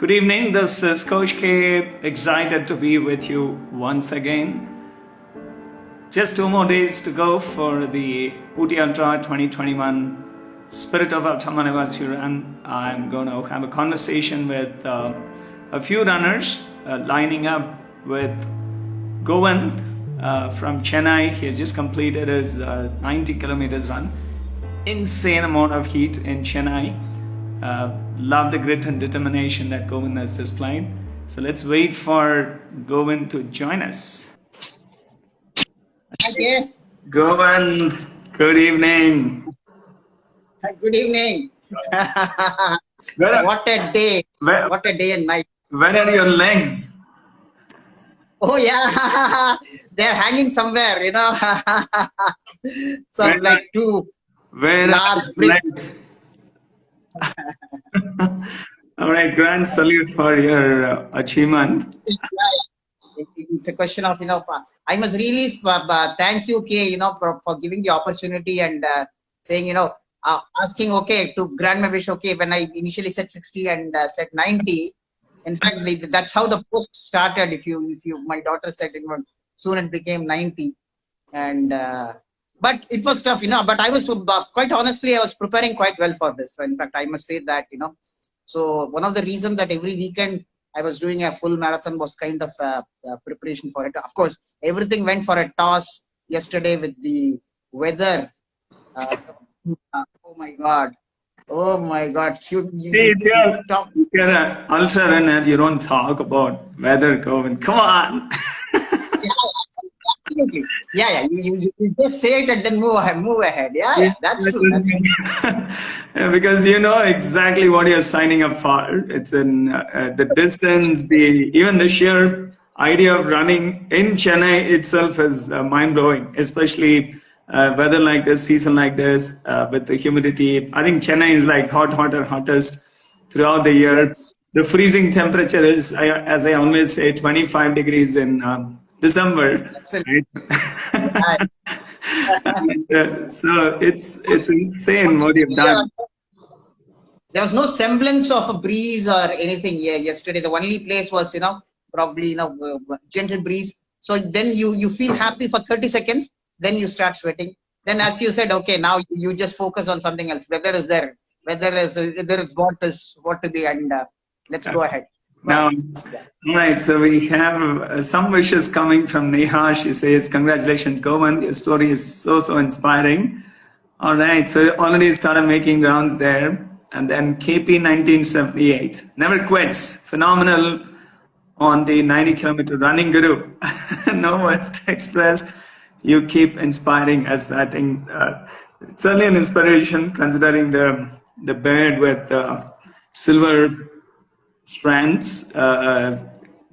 Good evening, this is Coach K, excited to be with you once again. Just 2 more days to go for the Ooty Ultra 2021 Spirit of Ultramalaivasi run. I'm going to have a conversation with a few runners lining up with Govind from Chennai. He has just completed his 90 kilometers run. Insane amount of heat in Chennai. Love the grit and determination that Govind has displayed. So let's wait for Govind to join us. Yes. Govind, good evening. Good evening. What a day. What a day and night. Where are your legs? Oh yeah, they're hanging somewhere, Some like two large bricks. All right, grand salute for your achievement. It's a question of, I must really thank you, K, for giving the opportunity and saying, asking, okay, to grant my wish, okay, when I initially said 60 and said 90. In fact, that's how the post started. My daughter said, soon it became 90. And, but it was tough, but I was, quite honestly, I was preparing quite well for this. So in fact, I must say that, so one of the reasons that every weekend I was doing a full marathon was kind of preparation for it. Of course, everything went for a toss yesterday with the weather. Oh my God. Oh my God. If you're an ultra runner, you don't talk about weather, Govind. Come on. Absolutely. Yeah. You just say it and then move ahead. Yeah, that's true. That's true. Because you know exactly what you're signing up for. It's in the distance, even the sheer idea of running in Chennai itself is mind-blowing, especially weather like this, season like this, with the humidity. I think Chennai is like hottest throughout the year. Yes. The freezing temperature is, as I always say, 25 degrees in December. Right? So it's insane what you've done. There was no semblance of a breeze or anything here yesterday. The only place was, probably, gentle breeze. So then you feel happy for 30 seconds. Then you start sweating. Then, as you said, okay, now you just focus on something else. Weather is there. Weather is what to be, and let's go ahead. Now, right. So we have some wishes coming from Neha. She says, "Congratulations, Govind. Your story is so inspiring." All right. So already started making rounds there, and then KP 1978 never quits. Phenomenal on the 90-kilometer running guru. No words to express. You keep inspiring us. I think it's certainly an inspiration considering the beard with silver strands.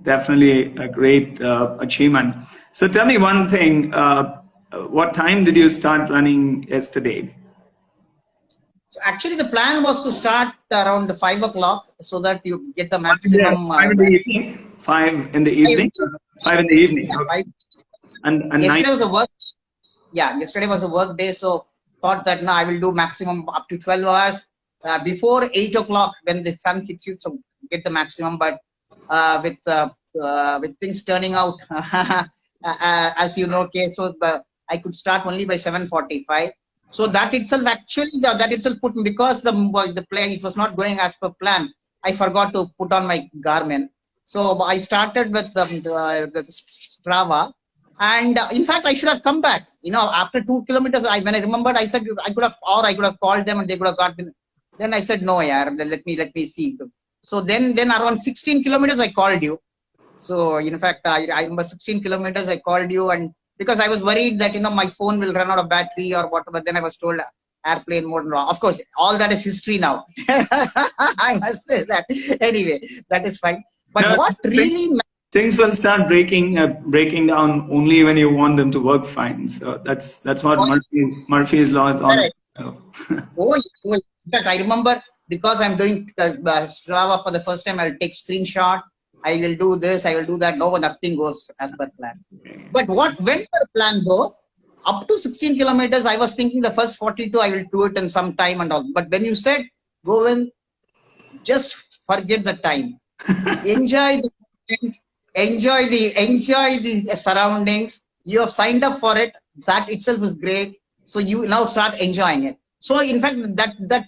Definitely a great achievement. So tell me one thing. What time did you start running yesterday? So actually, the plan was to start around 5 o'clock so that you get the maximum. 5 in the evening. 5 in the evening. 5 in the evening. Okay. And yesterday was a work. Yeah, yesterday was a work day, so thought that now I will do maximum up to 12 hours before 8 o'clock when the sun hits you, so get the maximum. But with things turning out as you know, okay, so I could start only by 7:45. So that itself put me, because the plan, it was not going as per plan. I forgot to put on my Garmin, so I started with the Strava. And in fact, I should have come back. After 2 kilometers, when I remembered, I said I could have called them and they could have got me. Then I said, no, yeah, let me see. So then around 16 kilometers, I called you. So in fact, I remember 16 kilometers, I called you, and because I was worried that my phone will run out of battery or whatever. Then I was told airplane mode. Of course, all that is history now. I must say that. Anyway, that is fine. But no, what really things will start breaking down only when you want them to work fine. So that's what Murphy's law is on. So. In fact, I remember, because I'm doing Strava for the first time, I'll take screenshot. I will do this. I will do that. No, nothing goes as per plan. Okay. But what went per plan though? Up to 16 kilometers, I was thinking the first 42, I will do it in some time and all. But when you said, Govind, just forget the time. Enjoy the content, enjoy the surroundings. You have signed up for it. That itself is great. So you now start enjoying it. So in fact, that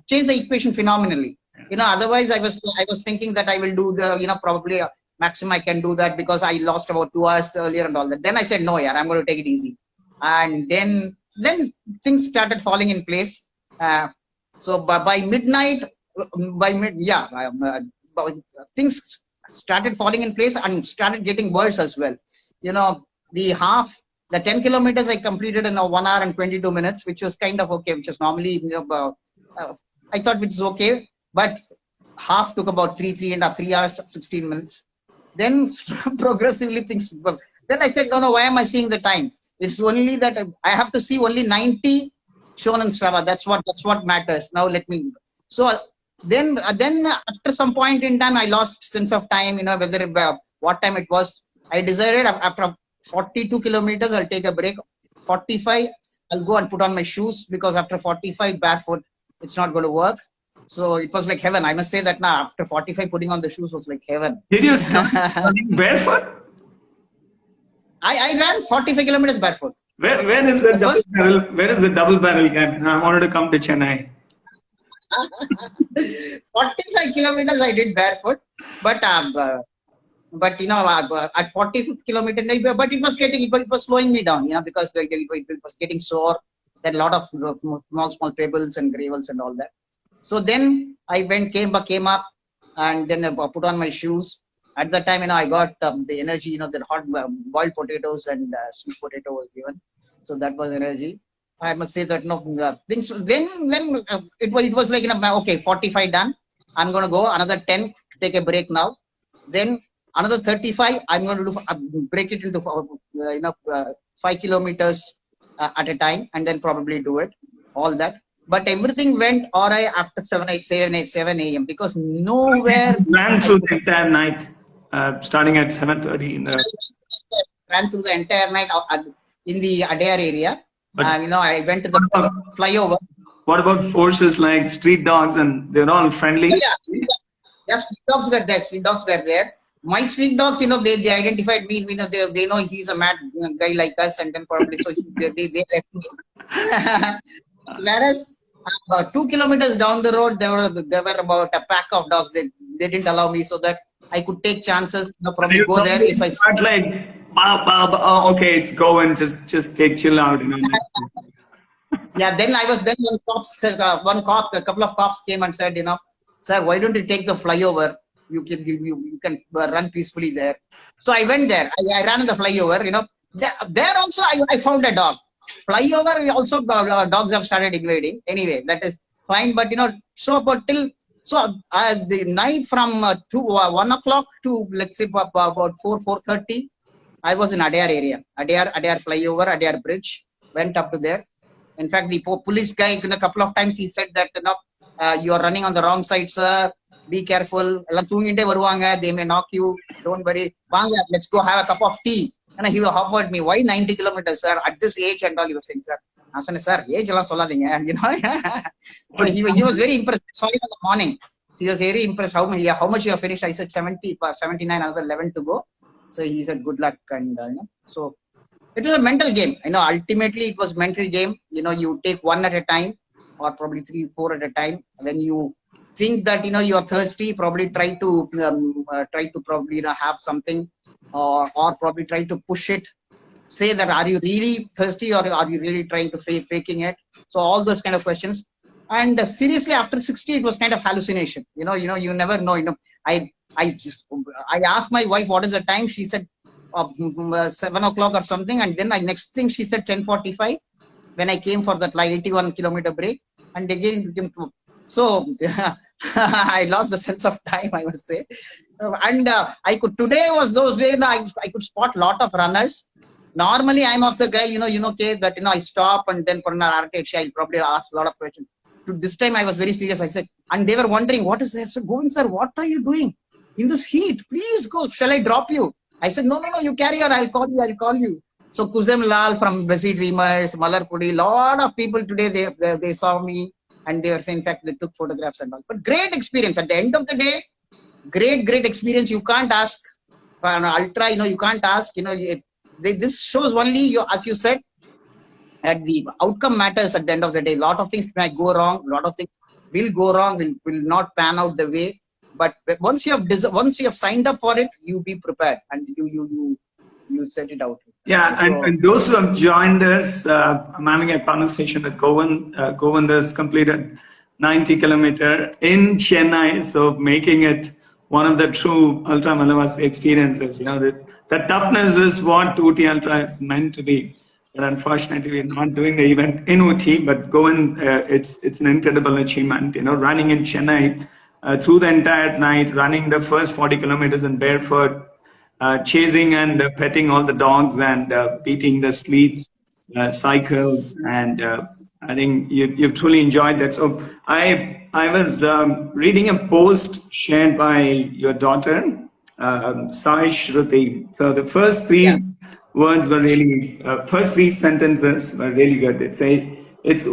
changed the equation phenomenally. Otherwise I was thinking that I will do the probably maximum I can do that because I lost about 2 hours earlier and all that. Then I said no, yeah, I'm going to take it easy, and then things started falling in place. So by midnight, yeah, things started falling in place and started getting worse as well. The half, the 10 kilometers I completed in 1 hour and 22 minutes, which was kind of okay, which was normally, I thought which is okay, but half took about 3 hours, 16 minutes. Then progressively things, then I said, no, why am I seeing the time? It's only that I have to see only 90 shown in Strava. That's what matters. Now let me. So then after some point in time, I lost sense of time. Whether what time it was. I decided after 42 kilometers, I'll take a break. 45, I'll go and put on my shoes because after 45 barefoot, it's not going to work. So it was like heaven. I must say that now after 45, putting on the shoes was like heaven. Did you start running barefoot? I ran 45 kilometers barefoot. Where is the double barrel? Where is the double barrel gun? I wanted to come to Chennai. 45 kilometers I did barefoot, but at 45th kilometer, but it was slowing me down, because it was getting sore. There are a lot of small pebbles and gravels and all that. So then I came up, and then I put on my shoes. At that time, I got the energy, the hot boiled potatoes and sweet potato was given. So that was energy. I must say that things. Then it was like okay, 45 done. I'm going to go another 10, take a break now. Then another 35. I'm going to break it into 5 kilometers at a time, and then probably do it all that. But everything went alright after 7 a.m. because nowhere Ran through the entire night, starting at 7:30 in the. Ran through the entire night in the Adair area. But I went to the flyover. What about forces like street dogs, and they're all friendly? Yeah, street dogs were there. My street dogs, they identified me. They know he's a mad guy like us, and then probably so they left me. Whereas 2 kilometers down the road, there were about a pack of dogs. They didn't allow me so that I could take chances. Probably go there if I start like. Okay, it's Govind. Just take chill out. Yeah, then a couple of cops came and said, sir, why don't you take the flyover? You can run peacefully there. So I went there. I ran on the flyover. There also I found a dog. Flyover also dogs have started invading. Anyway, that is fine. But the night from 1 o'clock to let's say about 4:30. I was in Adair area, Adair flyover, Adair bridge, went up to there. In fact, the police guy, a couple of times he said that, you are running on the wrong side, sir. Be careful. They may knock you. Don't worry. Let's go have a cup of tea. And he offered me, why 90 kilometers, sir? At this age and all, he was saying, sir. I said, sir, age So he was very impressed. Sorry in the morning. So he was very impressed. How much you have finished? I said 70, 79, another 11 to go. So he said, good luck. And so it was a mental game. Ultimately it was mental game. You take one at a time, or probably 3, 4 at a time. When you think that you are thirsty, probably try to probably have something, or probably try to push it. Say that, are you really thirsty, or are you really trying to faking it? So all those kind of questions. And seriously, after 60, it was kind of hallucination. You never know. I asked my wife what is the time. She said 7 o'clock or something, and then next thing she said 10:45 when I came for that 81 kilometer break, and again became. So I lost the sense of time, I must say. And today was those days I could spot a lot of runners. Normally I'm of the guy, that I stop and then for an architecture I probably ask a lot of questions. This time I was very serious. I said, and they were wondering, what is there? So Govind sir, what are you doing in this heat? Please go. Shall I drop you? I said, no, you carry on. I'll call you. So Kuzem Lal from Busy Dreamers, Malarpudi, lot of people today, they saw me, and they were saying, in fact, they took photographs and all. But great experience. At the end of the day, great experience. You can't ask for an ultra, you can't ask, this shows only you, as you said, that the outcome matters at the end of the day. A lot of things might go wrong, a lot of things will go wrong, will not pan out the way. But once you have signed up for it, you be prepared and you set it out. Yeah, so, and those who have joined us, I'm having a conversation with Govind. Govind has completed 90 kilometer in Chennai, so making it one of the true Ultramalaivasi experiences. The toughness is what Ooty Ultra is meant to be. But unfortunately, we're not doing the event in Ooty. But Govind, it's an incredible achievement. Running in Chennai through the entire night, running the first 40 kilometers in barefoot. Chasing and petting all the dogs and beating the sleep cycle, and I think you've truly enjoyed that. So I was reading a post shared by your daughter, Sai Shruti. So the first three words were really, first three sentences were really good. It is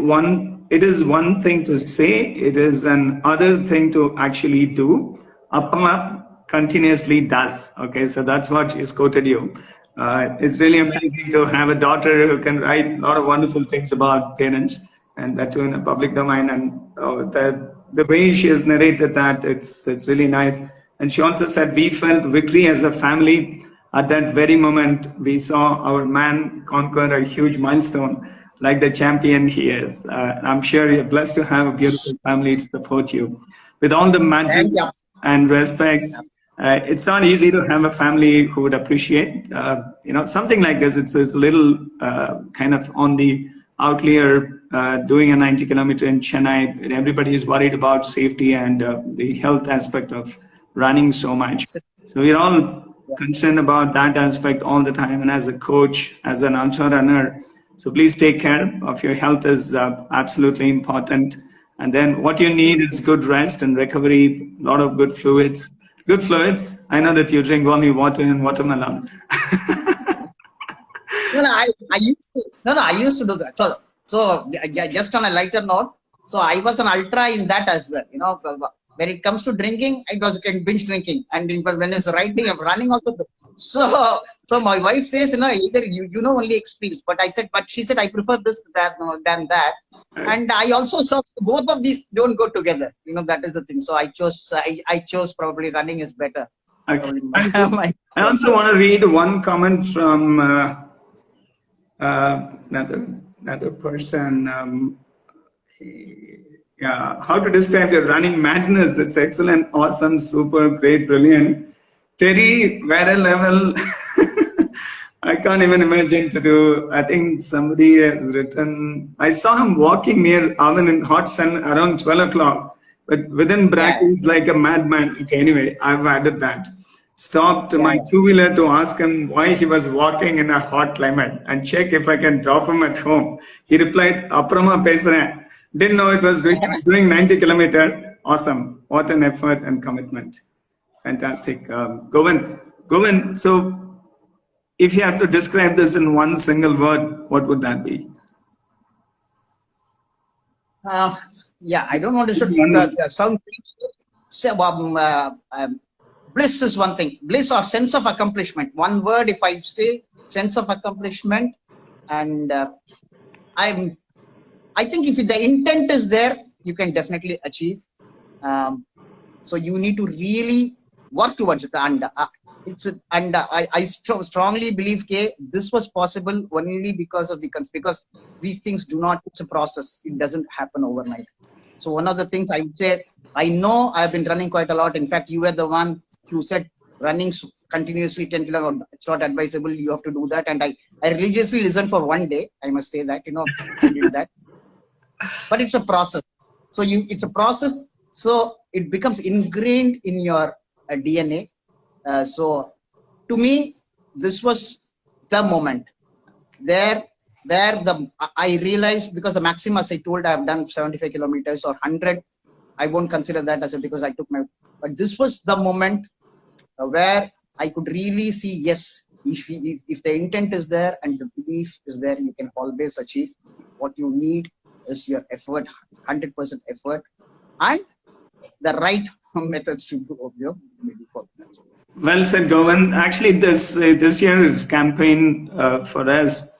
one thing to say, it is an other thing to actually do. Appa continuously does. Okay, so that's what she's quoted you. It's really amazing to have a daughter who can write a lot of wonderful things about parents, and that too in a public domain. And the way she has narrated that, it's really nice. And she also said, we felt victory as a family. At that very moment, we saw our man conquer a huge milestone like the champion he is. I'm sure you're blessed to have a beautiful family to support you. With all the madness and respect, it's not easy to have a family who would appreciate, something like this. It's a little kind of on the outlier, doing a 90 kilometer in Chennai. Everybody is worried about safety and the health aspect of running so much. So we're all concerned about that aspect all the time. And as a coach, as an ultra runner, so please take care of your health is absolutely important. And then what you need is good rest and recovery, a lot of good fluids. Good fluids. I know that you drink only water and watermelon. I used to do that. So just on a lighter note, so I was an ultra in that as well. When it comes to drinking, I was binge drinking, and when it's writing, I'm running also. So my wife says, either you only experience. But she said, I prefer this than that. And I also saw both of these don't go together. That is the thing. So I chose probably running is better. Okay. I also want to read one comment from another person. How to describe your running madness? It's excellent, awesome, super, great, brilliant. Terry, where a level. I can't even imagine to do. I think somebody has written, I saw him walking near oven in hot sun around 12 o'clock, but within brackets like a madman. Okay, anyway, I've added that. Stopped my two-wheeler to ask him why he was walking in a hot climate and check if I can drop him at home. He replied, Aprama pesren. Didn't know it was doing 90 kilometer. Awesome. What an effort and commitment. Fantastic. Govind, so if you have to describe this in one single word, what would that be? I don't want to sound. Bliss is one thing. Bliss or sense of accomplishment. One word, if I say sense of accomplishment, and I think if the intent is there, you can definitely achieve. So you need to really work towards it, and I strongly believe this was possible only because of because these things do not. It's a process. It doesn't happen overnight. So one of the things I would say, I know I've been running quite a lot. In fact, you were the one who said running continuously 10 kilometers. It's not advisable. You have to do that, and I religiously listened for one day. I must say that I did that. But it's a process. So it's a process. So it becomes ingrained in your DNA. So to me, this was the moment where I realized, because the maximum, as I told, I have done 75 kilometers or 100. I won't consider that as because I took but this was the moment where I could really see, yes, if the intent is there and the belief is there, you can always achieve. What you need is your effort, 100% effort, and the right methods to do for that. Well said, Govind. Actually, this year's campaign for us,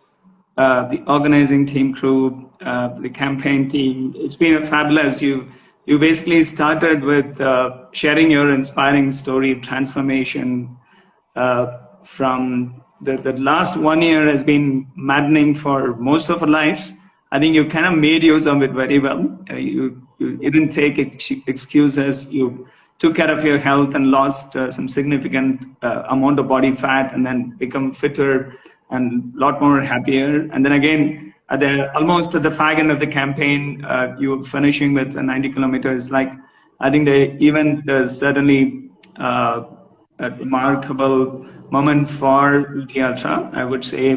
the organizing team crew, the campaign team, it's been fabulous. You basically started with sharing your inspiring story of transformation. From the last 1 year has been maddening for most of our lives. I think you kind of made use of it very well. You didn't take excuses. You took care of your health and lost some significant amount of body fat, and then become fitter and a lot more happier. And then again, almost at the fag end of the campaign, you were finishing with 90 kilometers. Like, I think the event certainly a remarkable moment for UT Ultra, I would say,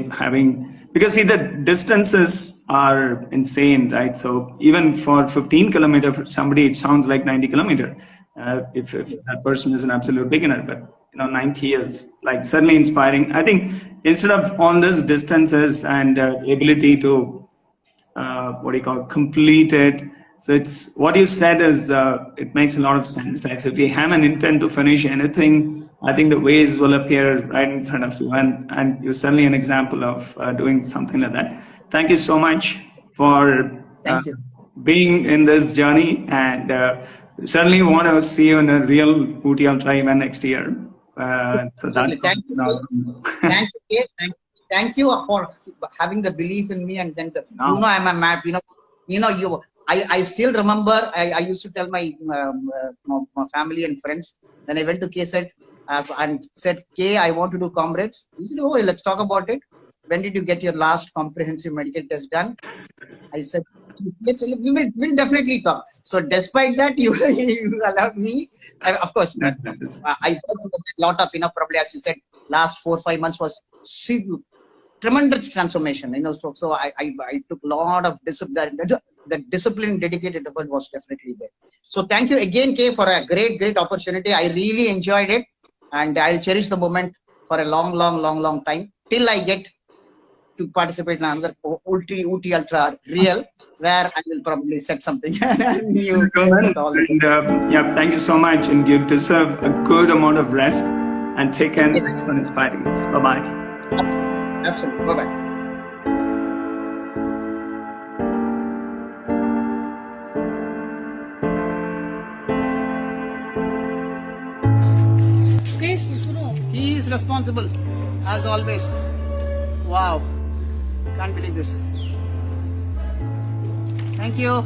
because see, the distances are insane, right? So even for 15 kilometer, for somebody, it sounds like 90 kilometer, if that person is an absolute beginner, but 90 is like certainly inspiring. I think instead of all these distances and the ability to, complete it. So it's what you said is, it makes a lot of sense. Right? So if you have an intent to finish anything, I think the ways will appear right in front of you. And you're certainly an example of doing something like that. Thank you so much for being in this journey. And certainly want to see you in a real UT Ultra event next year. So that's awesome. Thank you for having the belief in me. And then, I'm a map, I still remember, I used to tell my family and friends, when I went to KSET and said, K, I want to do comrades. He said, oh, let's talk about it. When did you get your last comprehensive medical test done? I said, we'll definitely talk. So despite that, you allowed me. Of course, I heard a lot of, probably as you said, last 4 or 5 months was tremendous transformation. So I took a lot of discipline. The discipline, dedicated effort was definitely there. So thank you again, Kay, for a great opportunity. I really enjoyed it, and I'll cherish the moment for a long time till I get to participate in another UT Ultra Real, where I will probably set something new. And, thank you so much, and you deserve a good amount of rest. And take care. Thanks for inspiring us. Bye bye. Absolutely. Bye bye. He is responsible, as always. Wow. Can't believe this. Thank you.